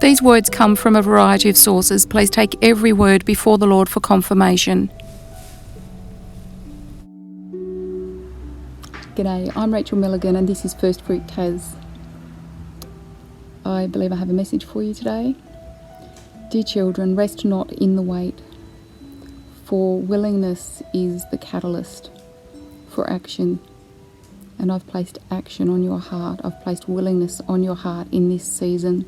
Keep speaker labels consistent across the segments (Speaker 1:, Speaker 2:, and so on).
Speaker 1: These words come from a variety of sources. Please take every word before the Lord for confirmation. G'day, I'm Rachel Milligan and this is firstfruittas. I believe I have a message for you today. Dear children, rest not in the wait, for willingness is the catalyst for action. And I've placed action on your heart. I've placed willingness on your heart in this season.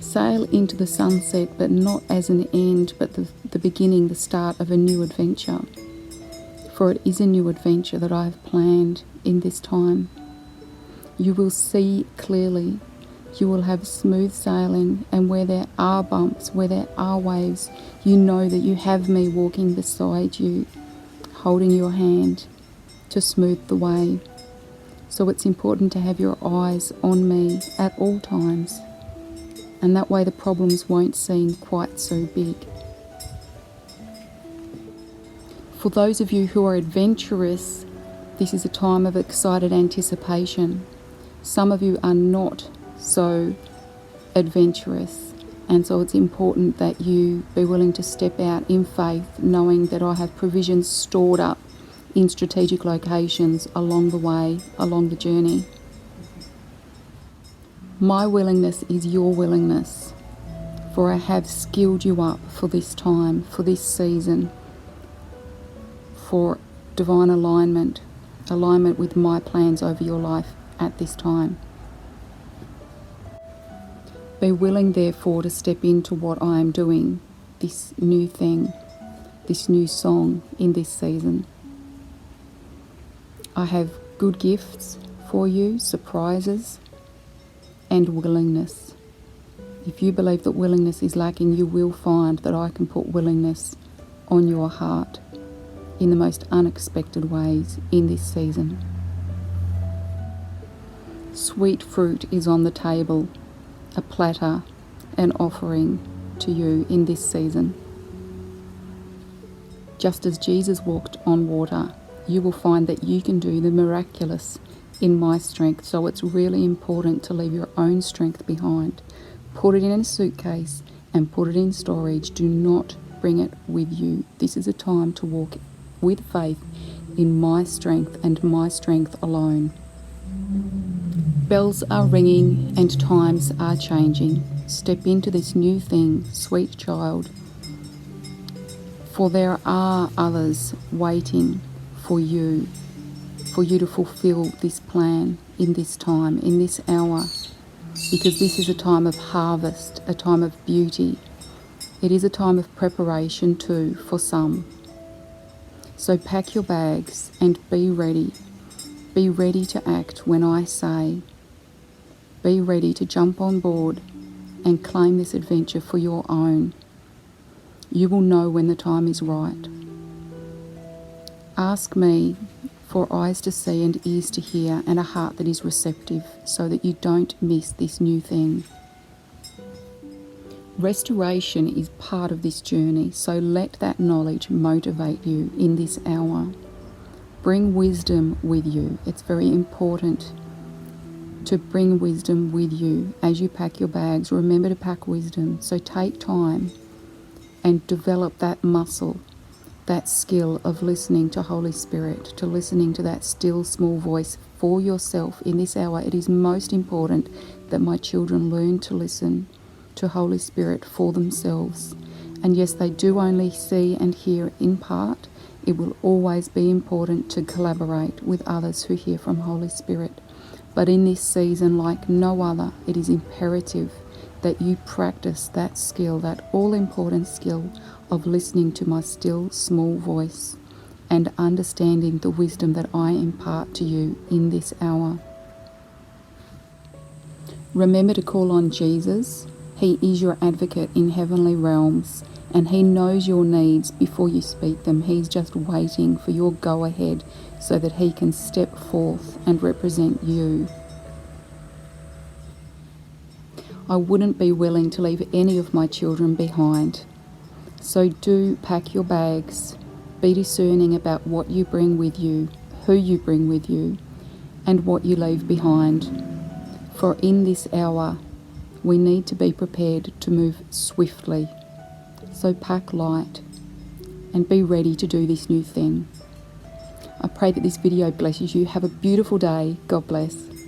Speaker 1: Sail into the sunset, but not as an end, but the beginning, the start of a new adventure. For it is a new adventure that I have planned in this time. You will see clearly. You will have smooth sailing, and where there are bumps, where there are waves, you know that you have me walking beside you, holding your hand to smooth the way. So it's important to have your eyes on me at all times. And that way the problems won't seem quite so big. For those of you who are adventurous, this is a time of excited anticipation. Some of you are not so adventurous, and so it's important that you be willing to step out in faith, knowing that I have provisions stored up in strategic locations along the way, along the journey. My willingness is your willingness, for I have skilled you up for this time, for this season, for divine alignment with my plans over your life at this time. Be willing, therefore, to step into what I am doing, this new thing, this new song in this season. I have good gifts for you, surprises, and willingness. If you believe that willingness is lacking, you will find that I can put willingness on your heart in the most unexpected ways in this season. Sweet fruit is on the table, a platter, an offering to you in this season. Just as Jesus walked on water, you will find that you can do the miraculous in my strength. So it's really important to leave your own strength behind. Put it in a suitcase and put it in storage. Do not bring it with you. This is a time to walk with faith in my strength and my strength alone. Bells are ringing and times are changing. Step into this new thing, sweet child. For there are others waiting for you to fulfill this plan in this time, in this hour, because this is a time of harvest, a time of beauty. It is a time of preparation too for some. So pack your bags and be ready. Be ready to act when I say. Be ready to jump on board and claim this adventure for your own. You will know when the time is right. Ask me for eyes to see and ears to hear and a heart that is receptive, so that you don't miss this new thing. Restoration is part of this journey, so let that knowledge motivate you in this hour. Bring wisdom with you. It's very important to bring wisdom with you as you pack your bags. Remember to pack wisdom. So take time and develop that muscle, that skill of listening to Holy Spirit, to listening to that still small voice for yourself in this hour. It is most important that my children learn to listen to Holy Spirit for themselves. And yes, they do only see and hear in part. It will always be important to collaborate with others who hear from Holy Spirit. But in this season, like no other, it is imperative that you practice that skill, that all-important skill of listening to my still small voice and understanding the wisdom that I impart to you in this hour. Remember to call on Jesus. He is your advocate in heavenly realms, and he knows your needs before you speak them. He's just waiting for your go-ahead so that he can step forth and represent you. I wouldn't be willing to leave any of my children behind. So do pack your bags, be discerning about what you bring with you, who you bring with you, and what you leave behind. For in this hour, we need to be prepared to move swiftly. So pack light and be ready to do this new thing. I pray that this video blesses you. Have a beautiful day. God bless.